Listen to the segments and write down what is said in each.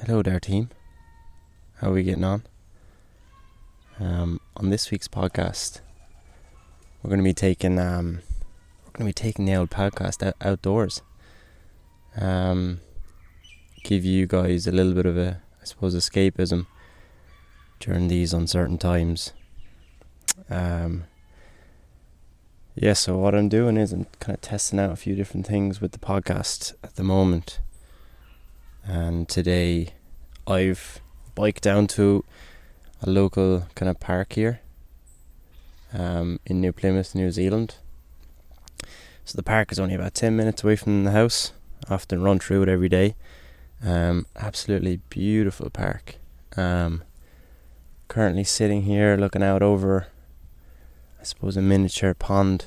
Hello there, team. How are we getting on? On this week's podcast, we're going to be taking the old podcast outdoors. Give you guys a little bit of escapism during these uncertain times. So what I'm doing is I'm kind of testing out a few different things with the podcast at the moment. And today I've biked down to a local kind of park here in New Plymouth, New Zealand. So the park is only about 10 minutes away from the house. I often run through it every day. Absolutely beautiful park. Currently sitting here looking out over, I suppose, a miniature pond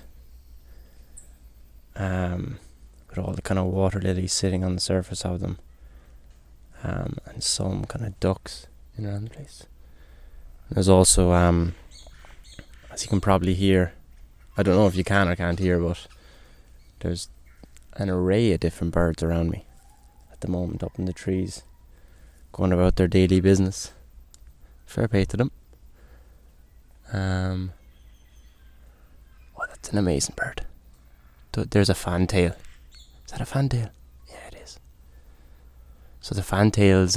with all the kind of water lilies sitting on the surface of them. And some kind of ducks in around the place. There's also, as you can probably hear, I don't know if you can or can't hear, but there's an array of different birds around me at the moment up in the trees, going about their daily business. Fair play to them. That's an amazing bird. There's a fantail. Is that a fantail? Yeah, it is. So the fantail's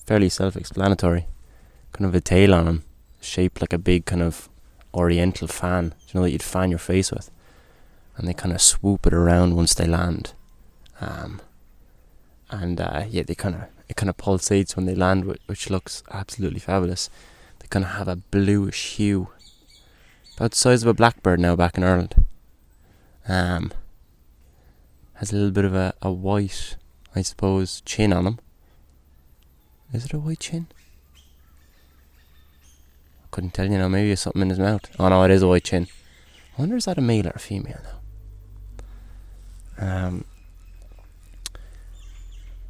fairly self-explanatory. Kind of a tail on him, shaped like a big kind of oriental fan, that you'd fan your face with. And they kind of swoop it around once they land. It kind of pulsates when they land, which looks absolutely fabulous. They kind of have a bluish hue, about the size of a blackbird now back in Ireland. Has a little bit of a white, I suppose, chin on him. Is it a white chin? I couldn't tell you, maybe it's something in his mouth. Oh no, it is a white chin. I wonder, is that a male or a female now?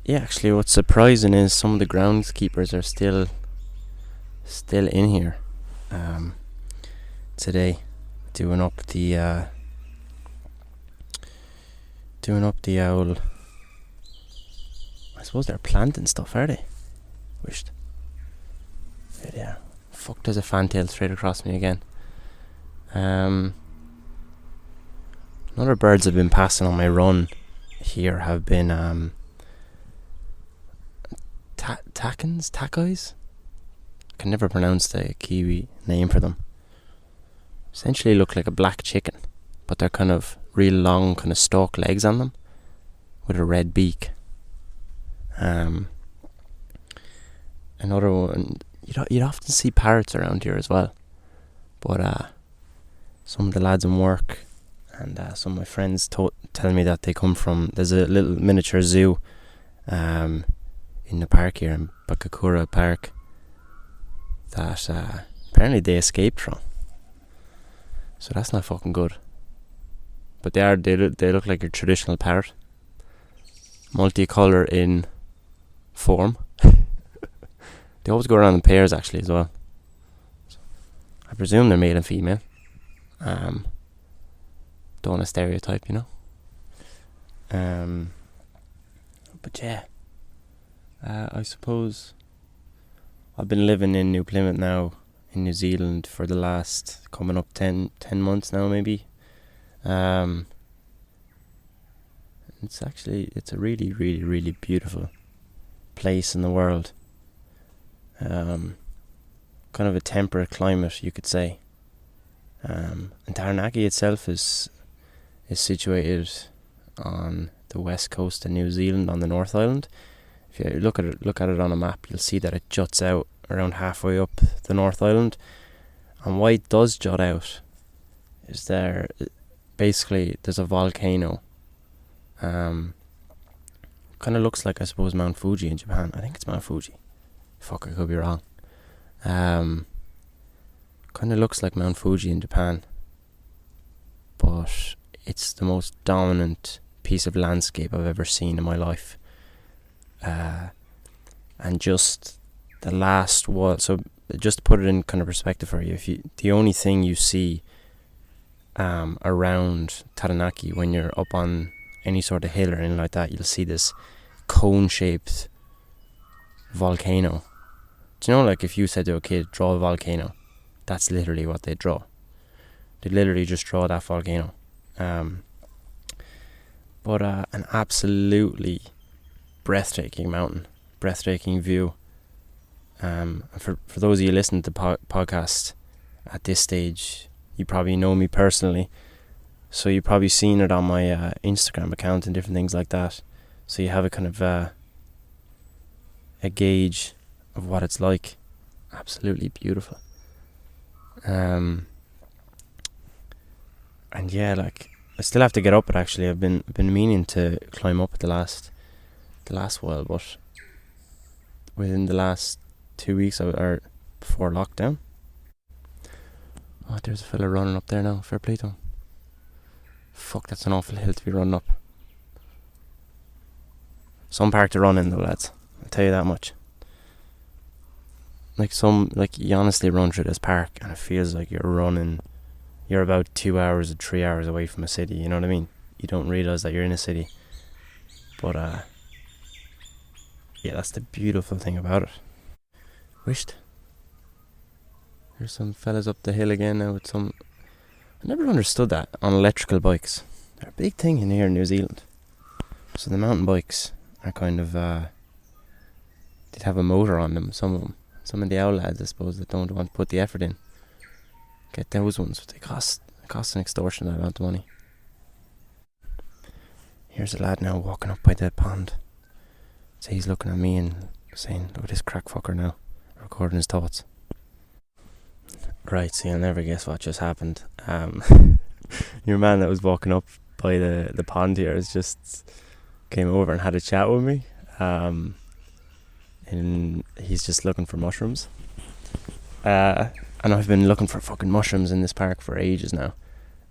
Actually what's surprising is some of the groundskeepers are still in here today, doing up the owl. I suppose they're planting stuff, are they? Wished. Yeah. Fuck, there's a fantail straight across me again. Other birds have been passing on my run here have been tacois. I can never pronounce the Kiwi name for them. Essentially look like a black chicken, but they're kind of real long, kind of stalk legs on them with a red beak. Another one, you'd often see parrots around here as well, but some of the lads in work and some of my friends tell me that they come from, there's a little miniature zoo in the park here in Pukekura Park that apparently they escaped from. So that's not fucking good. But they look like your traditional parrot, multicolour in form. They always go around in pairs actually as well. So I presume they're male and female. Don't want to stereotype, But yeah, I suppose I've been living in New Plymouth now in New Zealand for the last coming up 10 months now maybe. It's a really, really, really beautiful place in the world. Kind of a temperate climate, you could say. And Taranaki itself is situated on the west coast of New Zealand on the North Island. If you look at it on a map, you'll see that it juts out around halfway up the North Island. And why it does jut out is basically there's a volcano. Kind of looks like, I suppose, Mount Fuji in Japan. I think it's Mount Fuji. Fuck, I could be wrong. Kind of looks like Mount Fuji in Japan, but it's the most dominant piece of landscape I've ever seen in my life. And just the last wall. So just to put it in kind of perspective for you, the only thing you see around Taranaki when you're up on any sort of hill or anything like that, you'll see this cone-shaped volcano. Do you know, like, if you said to a kid, draw a volcano, that's literally what they draw. They literally just draw that volcano. But an absolutely breathtaking mountain, breathtaking view. For those of you listening to the podcast at this stage, you probably know me personally, so you've probably seen it on my Instagram account and different things like that. So you have a kind of a gauge of what it's like. Absolutely beautiful. And yeah, like, I still have to get up it. Actually, I've been meaning to climb up it the last while, but within the last 2 weeks or before lockdown. Oh, there's a fella running up there now. Fair play to him. Fuck, that's an awful hill to be running up. Some park to run in though, lads. I'll tell you that much. Like, you honestly run through this park and it feels like you're about 2 hours or 3 hours away from a city, you know what I mean? You don't realise that you're in a city. But yeah, that's the beautiful thing about it. Wished. There's some fellas up the hill again now with some... I never understood that on electrical bikes. They're a big thing in here in New Zealand. So the mountain bikes are kind of... they'd have a motor on them, some of them. Some of the owl lads, I suppose, that don't want to put the effort in, get those ones, but they cost an extortionate amount of money. Here's a lad now walking up by the pond. So he's looking at me and saying, look at this crack fucker now, recording his thoughts. Right, so you'll never guess what just happened. Your man that was walking up by the pond here has just came over and had a chat with me. And he's just looking for mushrooms. And I've been looking for fucking mushrooms in this park for ages now.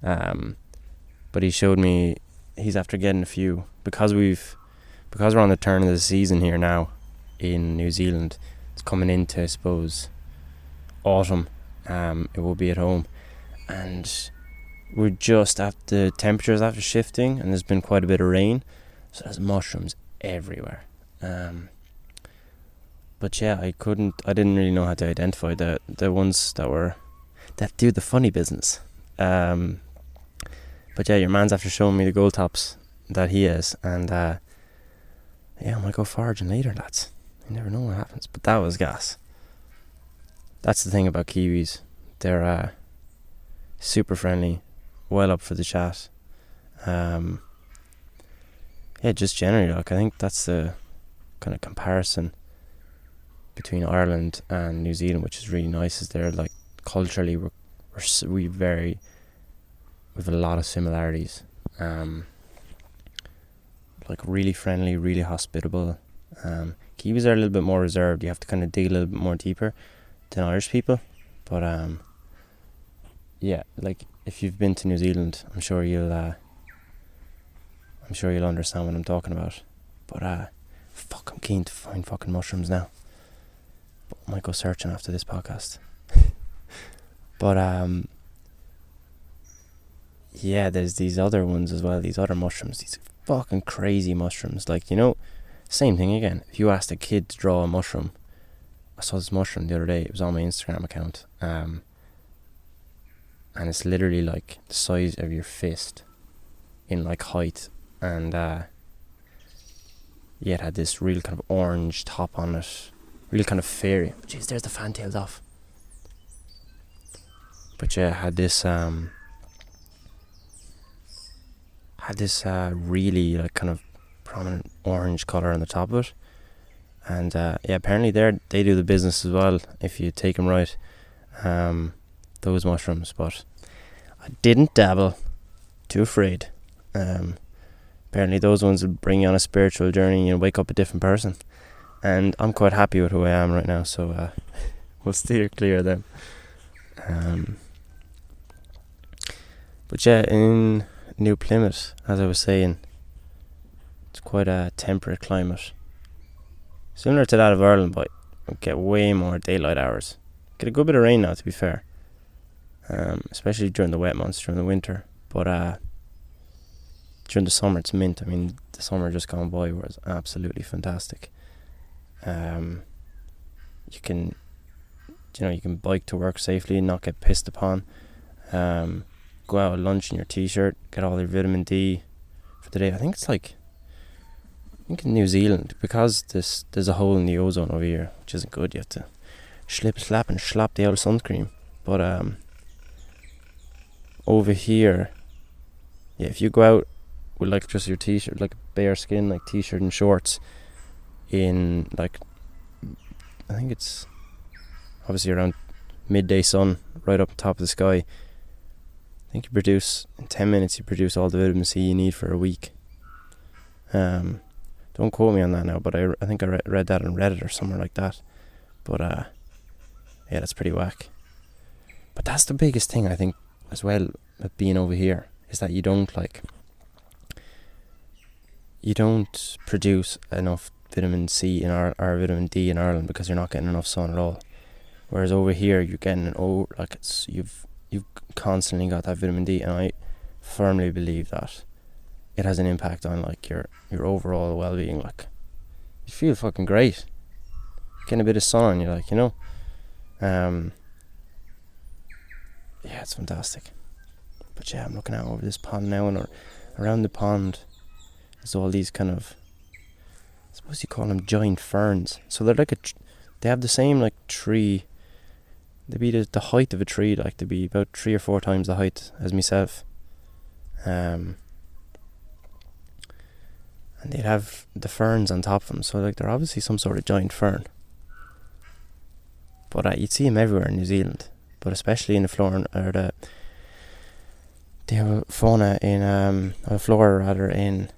But he showed me he's after getting a few because we're on the turn of the season here now in New Zealand. It's coming into, I suppose, autumn. It will be at home, and we're just at the temperatures after shifting, and there's been quite a bit of rain, so there's mushrooms everywhere. But yeah, I didn't really know how to identify the ones that do the funny business. But yeah, your man's after showing me the gold tops that he has, and yeah, I might go foraging later, lads. You never know what happens, but that was gas. That's the thing about Kiwis. They're super friendly, well up for the chat. Yeah, just generally, like, I think that's the kind of comparison between Ireland and New Zealand, which is really nice. Is they're like culturally we have a lot of similarities. Like really friendly, really hospitable. Kiwis are a little bit more reserved. You have to kind of dig a little bit more deeper than Irish people. But yeah, like if you've been to New Zealand, I'm sure you'll understand what I'm talking about. But I'm keen to find fucking mushrooms now. But I might go searching after this podcast. But yeah, there's these other ones as well, these other mushrooms, these fucking crazy mushrooms. Like, you know, same thing again. If you asked a kid to draw a mushroom, I saw this mushroom the other day, it was on my Instagram account, and it's literally like the size of your fist in like height, and yeah, it had this real kind of orange top on it, real kind of fairy. Jeez, there's the fantails off. But yeah, it had this really like kind of prominent orange colour on the top of it, and yeah, apparently they do the business as well if you take them right, those mushrooms. But I didn't dabble, too afraid. Apparently those ones will bring you on a spiritual journey and you'll wake up a different person, and I'm quite happy with who I am right now, so we'll steer clear of them. But yeah, in New Plymouth, as I was saying, it's quite a temperate climate, similar to that of Ireland, but we get way more daylight hours. Get a good bit of rain now, to be fair, especially during the wet months, during the winter. But during the summer, it's mint. I mean, the summer just gone by was absolutely fantastic. you can bike to work safely and not get pissed upon. Go out at lunch in your t-shirt, get all your vitamin D for the day. I think in New Zealand, because there's a hole in the ozone over here, which isn't good. You have to slap the old sunscreen. But over here, yeah, if you go out with like just your t-shirt, like bare skin, like t-shirt and shorts, in like, I think it's obviously around midday sun, right up top of the sky, I think in 10 minutes you produce all the vitamin C you need for a week. Don't quote me on that now, but I think I read that on Reddit or somewhere like that. But yeah, that's pretty whack. But that's the biggest thing, I think, as well, with being over here, is that you don't produce enough vitamin C or vitamin D in Ireland because you're not getting enough sun at all. Whereas over here you're getting you've constantly got that vitamin D, and I firmly believe that it has an impact on like your overall well-being. Like, you feel fucking great, getting a bit of sun on you, like, yeah, it's fantastic. But yeah, I'm looking out over this pond now, and around the pond there's all these kind of, I suppose you call them giant ferns. So they're like they have the same like tree. They'd be the height of a tree, like they'd be about 3 or 4 times the height as myself. And they'd have the ferns on top of them, so like they're obviously some sort of giant fern. But you'd see them everywhere in New Zealand, but especially in the flora, or they have a fauna in a flora rather in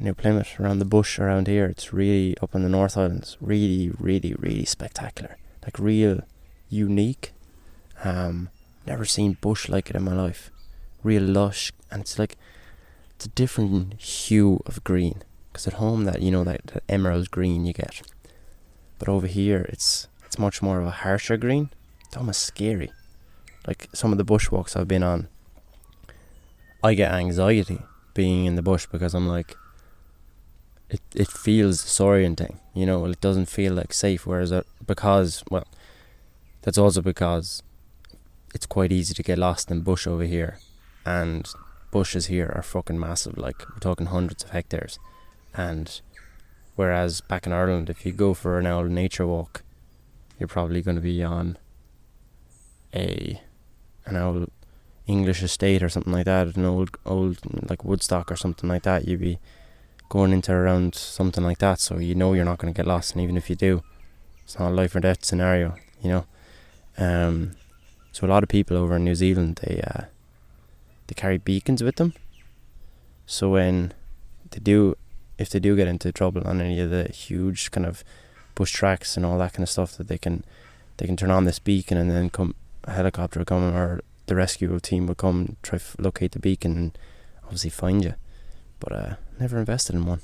New Plymouth, around the bush around here. It's really up in the North Island. It's really, really, really spectacular. Like real unique. Never seen bush like it in my life. Real lush, and it's a different hue of green. Because at home that emerald green you get, but over here it's much more of a harsher green. It's almost scary. Like some of the bushwalks I've been on, I get anxiety being in the bush because I'm like, it feels disorienting, it doesn't feel like safe. Whereas that's also because it's quite easy to get lost in bush over here, and bushes here are fucking massive. Like, we're talking hundreds of hectares. And whereas back in Ireland, if you go for an old nature walk, you're probably going to be on an old English estate or something like that, an old like Woodstock or something like that. You'd be going into around something like that, so you're not going to get lost. And even if you do, it's not a life or death scenario, So a lot of people over in New Zealand, they carry beacons with them. So when if they do get into trouble on any of the huge kind of bush tracks and all that kind of stuff, that they can turn on this beacon, and then a helicopter will come, or the rescue team will come, try to locate the beacon and obviously find you. But never invested in one.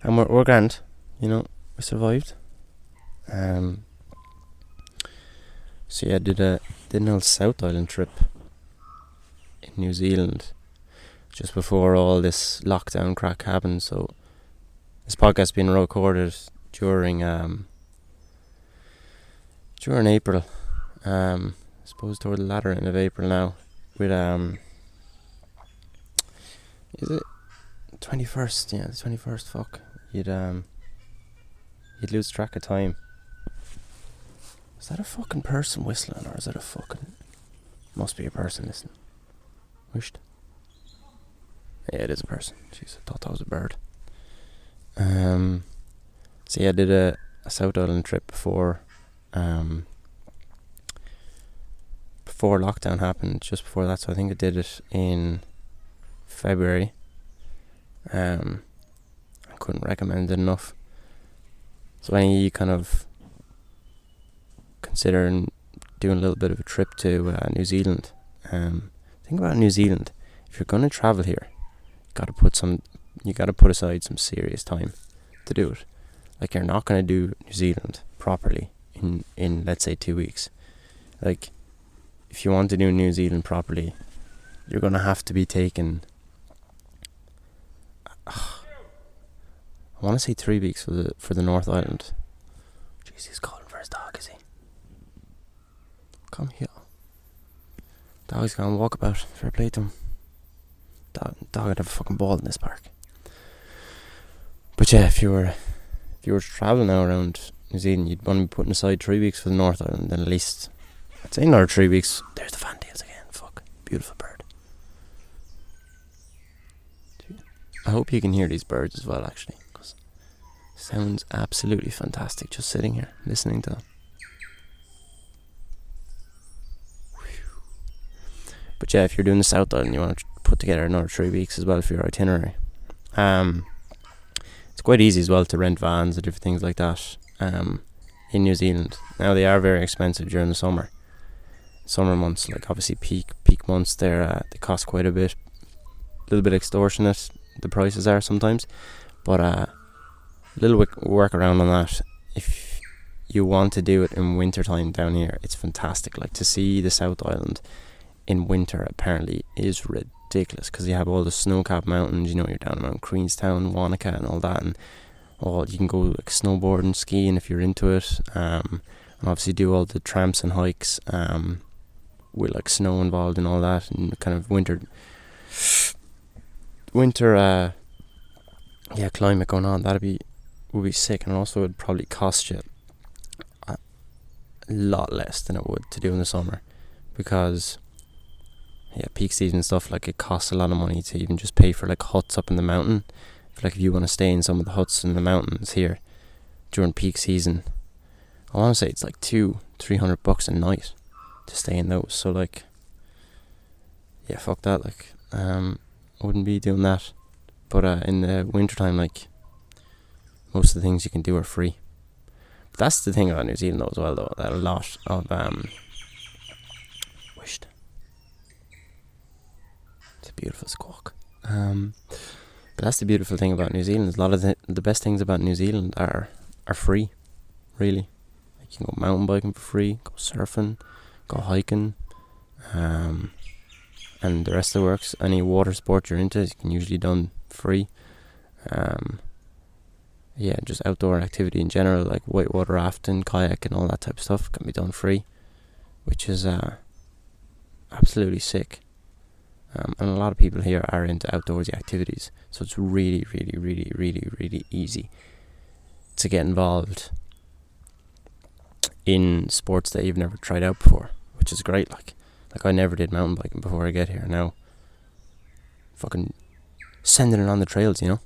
And we're grand, we survived. So yeah, I did an old South Island trip in New Zealand just before all this lockdown crack happened. So this podcast's been recorded during April. I suppose toward the latter end of April now, with is it 21st? Yeah, the 21st. Fuck, you'd lose track of time. Is that a fucking person whistling, or is it a fucking? Must be a person listening. Wished. Yeah, it is a person. Jeez, I thought that was a bird. So yeah, I did a South Island trip before lockdown happened, just before that. So I think I did it in February. I couldn't recommend it enough. So any of you kind of considering doing a little bit of a trip to New Zealand, think about New Zealand. If you're going to travel here, you got to put aside some serious time to do it. Like, you're not going to do New Zealand properly in let's say 2 weeks. Like, if you want to do New Zealand properly, you're going to have to be taking I want to say 3 weeks for the North Island, which Jeez, he's calling for his dog, is he? Come here. Dog's gone walkabout. Fair play to him. Dog would have a fucking ball in this park. But yeah, if you were to travel now around New Zealand, you'd want to be putting aside 3 weeks for the North Island, then at least, I'd say another 3 weeks. There's the fantails again. Fuck. Beautiful bird. I hope you can hear these birds as well, actually, because it sounds absolutely fantastic just sitting here, listening to them. But yeah, if you're doing the South Island, you want to put together another 3 weeks as well for your itinerary. It's quite easy as well to rent vans and different things like that in New Zealand. Now they are very expensive during the summer months, like obviously peak months. They cost quite a bit, a little bit extortionate. The prices are sometimes, but a little workaround on that. If you want to do it in winter time down here, it's fantastic. Like, to see the South Island in winter apparently is ridiculous, because you have all the snow-capped mountains. You know, you're down around Queenstown, Wanaka and all that, and you can go like snowboarding, skiing if you're into it, and obviously do all the tramps and hikes with like snow involved and all that, and kind of winter climate going on. Would be sick, and also it would probably cost you a lot less than it would to do in the summer, because peak season stuff, like, it costs a lot of money to even just pay for like huts up in the mountain. If you want to stay in some of the huts in the mountains here during peak season, I want to say it's like $200-300 a night to stay in those. So like, yeah, fuck that. Like, I wouldn't be doing that. But in the winter time, like, most of the things you can do are free. But that's the thing about New Zealand though as well, though, that a lot of it's a beautiful squawk. But that's the beautiful thing about New Zealand. A lot of the best things about New Zealand are free, really. Like, you can go mountain biking for free, go surfing, go hiking, and the rest of the works. Any water sport you're into, you can usually done free. Just outdoor activity in general, like whitewater rafting, kayak and all that type of stuff, can be done free, which is absolutely sick. And a lot of people here are into outdoorsy activities, so it's really, really, really, really, really easy to get involved in sports that you've never tried out before, which is great. Like I never did mountain biking before I get here. Now, fucking sending it on the trails, you know.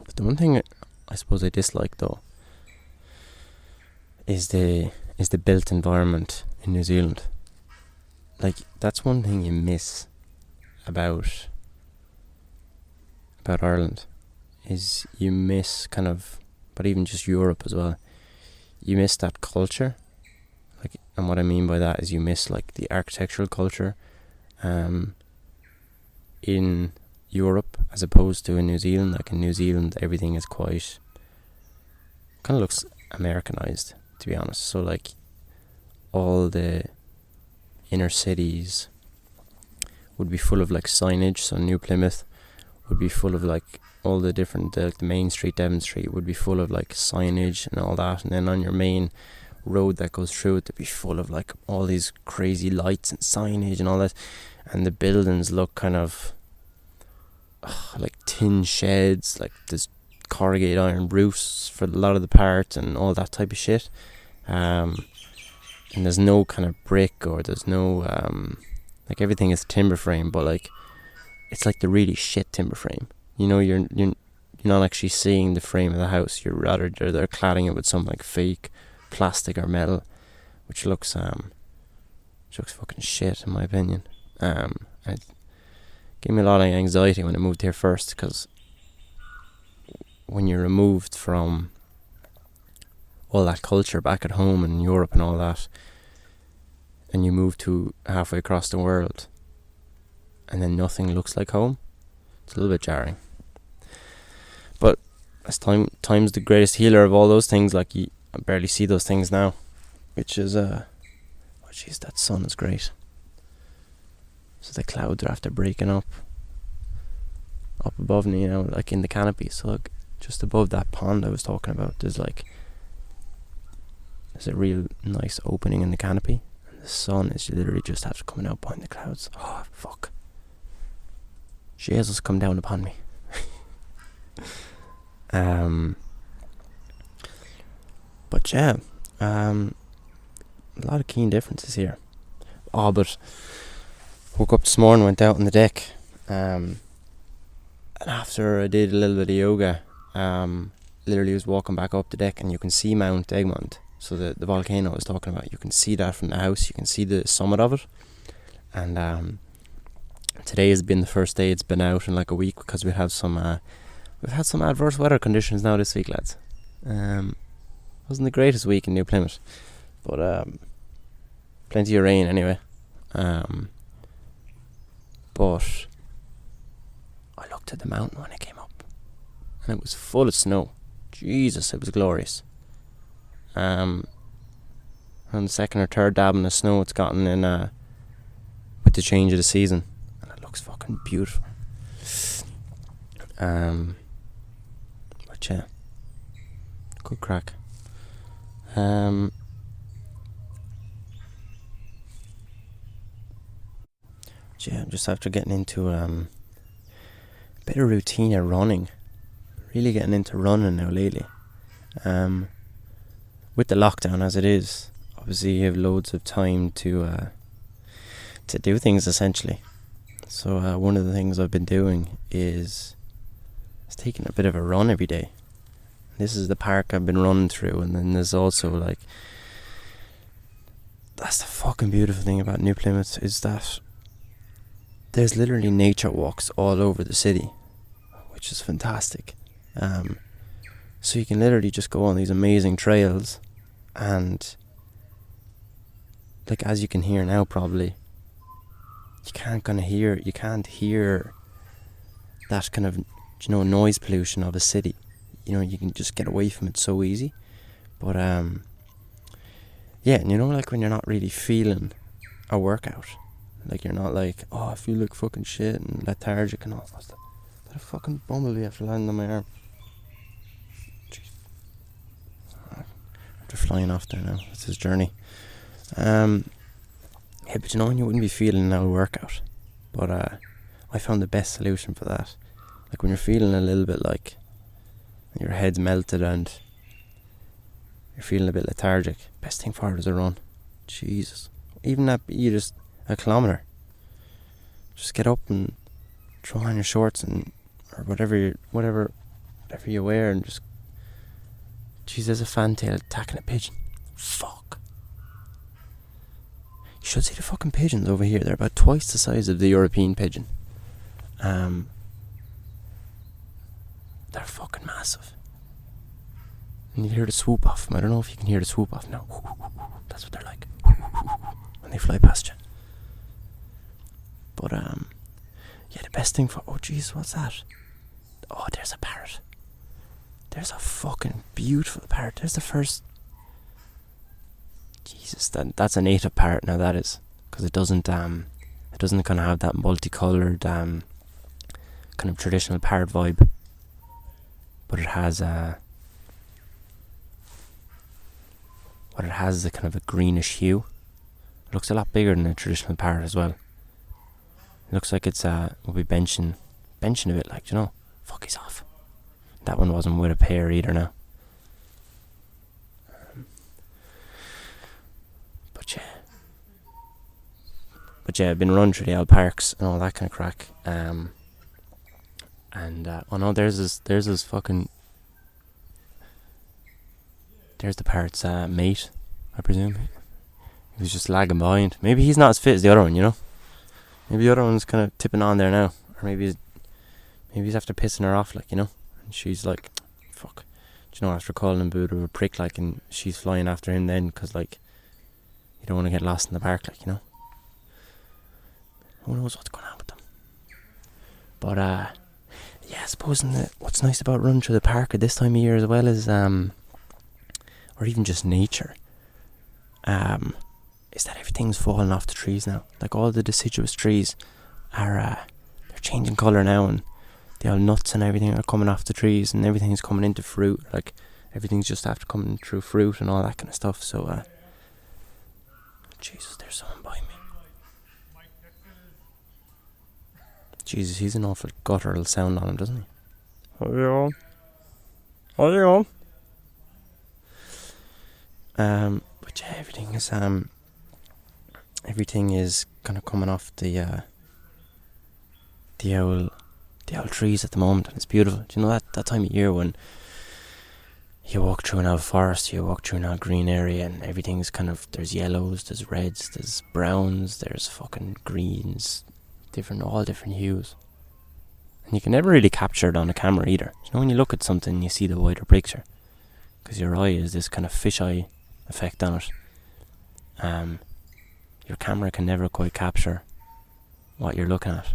But the one thing I suppose I dislike though is the built environment in New Zealand. Like, that's one thing you miss about Ireland, is you miss kind of, but even just Europe as well, you miss that culture. Like, and what I mean by that is you miss like the architectural culture in Europe as opposed to in New Zealand. Like, in New Zealand everything is quite, kind of looks Americanized, to be honest. So like, all the inner cities would be full of like signage. So New Plymouth would be full of like all the different, the main street, Devon Street, would be full of like signage and all that. And then on your main road that goes through it, to be full of like all these crazy lights and signage and all that. And the buildings look kind of like tin sheds, like there's corrugated iron roofs for a lot of the parts and all that type of shit. And there's no kind of brick, or there's no like, everything is timber frame, but like, it's like the really shit timber frame. You know, you're not actually seeing the frame of the house. You're rather they're cladding it with some like fake plastic or metal, which looks fucking shit in my opinion. It gave me a lot of anxiety when I moved here first, because when you're removed from all that culture back at home in Europe and all that, and you move to halfway across the world, and then nothing looks like home, it's a little bit jarring. But as time's the greatest healer of all those things. Like, I barely see those things now, which is jeez, that sun is great. So the clouds are after breaking up above me, you know, like in the canopy. So look, just above that pond I was talking about, there's a real nice opening in the canopy, and the sun is literally just after coming out behind the clouds. Oh fuck, Jesus, come down upon me. But yeah, a lot of keen differences here. But woke up this morning, went out on the deck, and after I did a little bit of yoga, literally was walking back up the deck, and you can see Mount Egmont, so the volcano I was talking about. You can see that from the house. You can see the summit of it. And today has been the first day it's been out in like a week, because we've had some adverse weather conditions now this week, lads. Wasn't the greatest week in New Plymouth, but plenty of rain anyway. But I looked at the mountain when I came up, and it was full of snow. Jesus, it was glorious. On the second or third dabbing of snow it's gotten in with the change of the season, and it looks fucking beautiful. But yeah, good crack. Yeah, just after getting into a bit of routine of running, really getting into running now lately. With the lockdown as it is, obviously you have loads of time to do things essentially. So one of the things I've been doing is taking a bit of a run every day. This is the park I've been running through, and then there's also that's the fucking beautiful thing about New Plymouth, is that there's literally nature walks all over the city, which is fantastic. So you can literally just go on these amazing trails, and as you can hear now, probably you can't hear that kind of noise pollution of a city. You can just get away from it so easy. But yeah, and when you're not really feeling a workout, you're not I feel like fucking shit and lethargic and all. What's that a fucking bumblebee after landing on my arm? Jeez. After flying off there now, that's his journey. Yeah, but when you wouldn't be feeling a workout, but I found the best solution for that. When you're feeling a little bit your head's melted and you're feeling a bit lethargic, best thing for it is a run. Jesus, even that, you just a kilometre. Just get up and throw on your shorts or whatever you wear, and just. Jeez, there's a fantail attacking a pigeon. Fuck. You should see the fucking pigeons over here. They're about twice the size of the European pigeon. They're fucking massive. And you hear the swoop off them. I don't know if you can hear the swoop off now. That's what they're like when they fly past you. But yeah, the best thing for... Oh jeez, what's that? Oh, there's a parrot. There's a fucking beautiful parrot. There's the first... Jesus, that's a native parrot now, that is. Because it doesn't kind of have that multicoloured kind of traditional parrot vibe. But it has what it has is a kind of a greenish hue. It looks a lot bigger than a traditional parrot as well. It looks like it's will be benching a bit, fuck, he's off. That one wasn't with a pair either now. But yeah, I've been running through the old parks and all that kind of crack. And oh no, there's this fucking... There's the parrot's mate, I presume. He was just lagging behind. Maybe he's not as fit as the other one, Maybe the other one's kind of tipping on there now. Or maybe he's after pissing her off, And she's like, fuck. After calling him a bit of a prick, and she's flying after him then, because, you don't want to get lost in the park, Who knows what's going on with them. But, yeah, I suppose what's nice about running through the park at this time of year as well is, or even just nature, is that everything's falling off the trees now. All the deciduous trees are they're changing colour now, and the old nuts and everything are coming off the trees, and everything's coming into fruit. Like, everything's just after coming through fruit and all that kind of stuff. So, Jesus, there's someone by me. Jesus, he's an awful guttural sound on him, doesn't he? How are you on? How are you on? But yeah, everything is kind of coming off the old trees at the moment, and it's beautiful. Do you know that time of year when you walk through an old forest, you walk through an old green area, and everything's kind of, there's yellows, there's reds, there's browns, there's fucking greens, all different hues. And you can never really capture it on a camera either. You know, when you look at something, you see the wider picture, because your eye is this kind of fisheye effect on it. Your camera can never quite capture what you're looking at.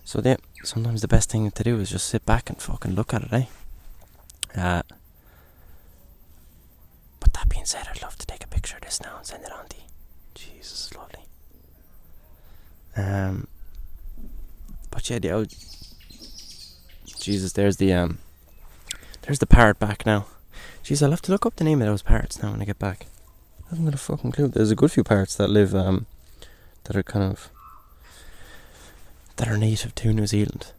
So sometimes the best thing to do is just sit back and fucking look at it, But that being said, I'd love to take a picture of this now and send it on to you. Jesus, lovely. But yeah, the old Jesus, there's the parrot back now. Jeez, I'll have to look up the name of those parrots now when I get back. I haven't got a fucking clue. There's a good few parrots that live that are native to New Zealand.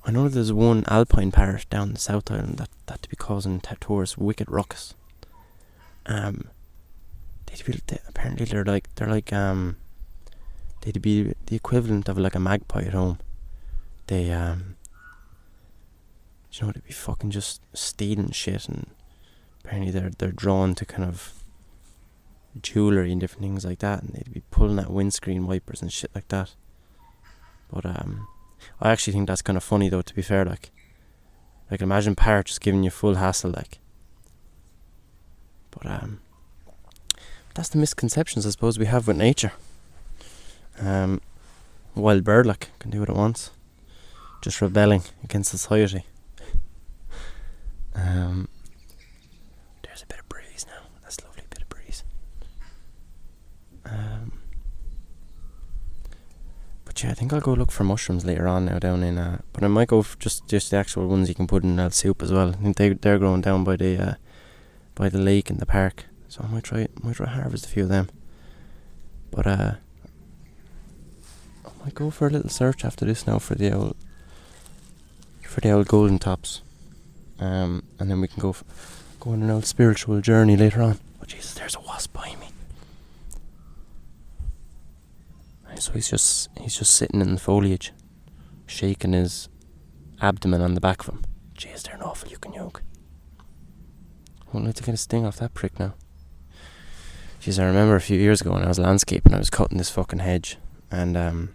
I know there's one alpine parrot down the South Island that to be causing tourists wicked ruckus. Apparently they'd be the equivalent of like a magpie at home. They'd be fucking just stealing shit, and apparently they're drawn to kind of jewellery and different things like that, and they'd be pulling at windscreen wipers and shit like that. But I actually think that's kind of funny though, to be fair. Like imagine parrot just giving you full hassle, like. But that's the misconceptions I suppose we have with nature. Wild bird, like, can do what it wants, just rebelling against society. There's a bit of breeze now. That's a lovely bit of breeze. But yeah, I think I'll go look for mushrooms later on now down in but I might go for just the actual ones you can put in soup as well. I think they're growing down by the lake in the park, so I might try harvest a few of them. But I might go for a little search after this now for the old golden tops, and then we can go on an old spiritual journey later on. Oh Jesus, there's a wasp by me. So he's just sitting in the foliage, shaking his abdomen on the back of him. Jeez, they're an awful yoke. I wouldn't like to get a sting off that prick now. Jeez, I remember a few years ago when I was landscaping, I was cutting this fucking hedge, and I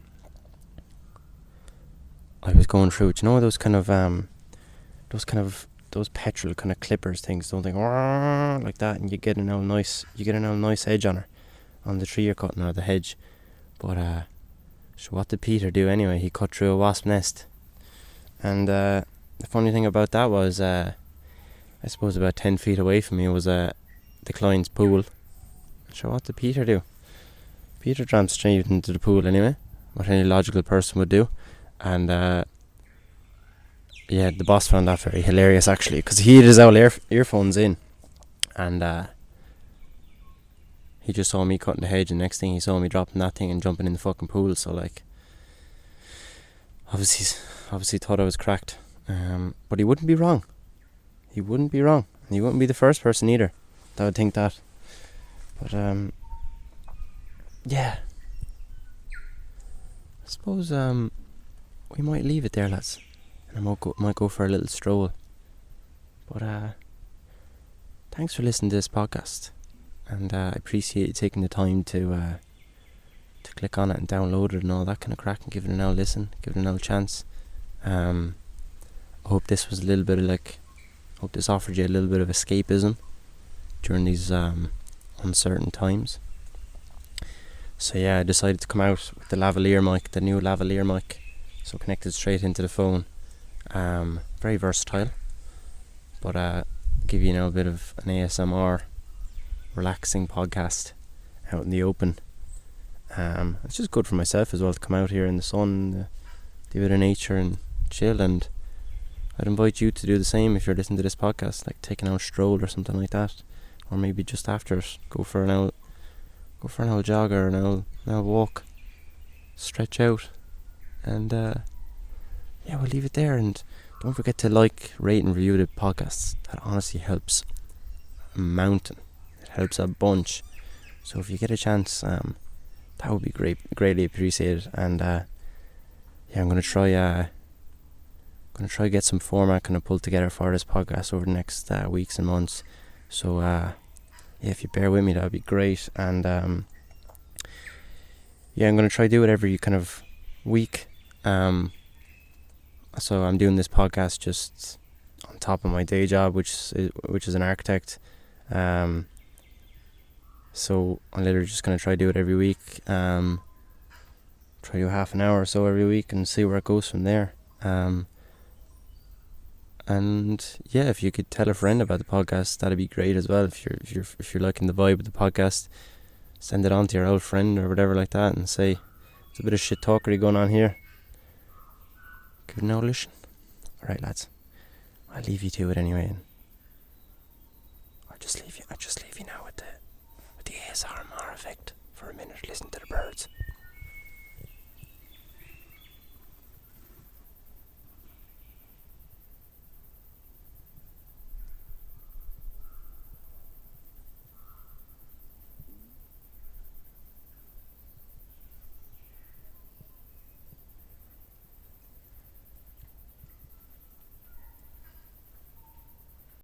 was going through it. You know those petrol kind of clippers things, don't they? Like that, and you get an old nice edge on the tree you're cutting or the hedge. But so what did Peter do anyway? He cut through a wasp nest, and the funny thing about that was, I suppose about 10 feet away from me was the client's pool. So what did Peter do? Peter jumped straight into the pool anyway, what any logical person would do. And yeah, the boss found that very hilarious actually, because he had his old earphones in, and he just saw me cutting the hedge, and next thing he saw me dropping that thing and jumping in the fucking pool. So like, obviously thought I was cracked, but he wouldn't be wrong. He wouldn't be wrong, and he wouldn't be the first person either that would think that. But yeah, I suppose we might leave it there, lads, and I might go for a little stroll. But thanks for listening to this podcast, and I appreciate you taking the time to click on it and download it and all that kind of crack, and give it an old listen, give it an old chance. I hope this was a little bit of hope this offered you a little bit of escapism during these uncertain times. So yeah, I decided to come out with the lavalier mic, the new lavalier mic, so connected straight into the phone. Very versatile, but give you a bit of an ASMR relaxing podcast out in the open. It's just good for myself as well to come out here in the sun, do a bit of nature and chill, and I'd invite you to do the same if you're listening to this podcast, like taking out a stroll or something like that, or maybe just after it, go for an old jog or an old walk, stretch out, and we'll leave it there. And don't forget to like, rate, and review the podcast. That honestly helps a mountain. It helps a bunch. So if you get a chance, that would be greatly appreciated. And I'm gonna try get some format kind of pulled together for this podcast over the next weeks and months. So if you bear with me, that would be great. And I'm gonna try do it every kind of week. So I'm doing this podcast just on top of my day job, which is an architect. So I'm literally just gonna try do it every week. Try do half an hour or so every week and see where it goes from there. And if you could tell a friend about the podcast, that'd be great as well. If you're liking the vibe of the podcast, send it on to your old friend or whatever like that, and say there's a bit of shit talkery going on here. Give it an old listen. Alright, lads, I'll leave you to it anyway, and I'll just leave you now with the ASMR effect for a minute. Listen to the birds.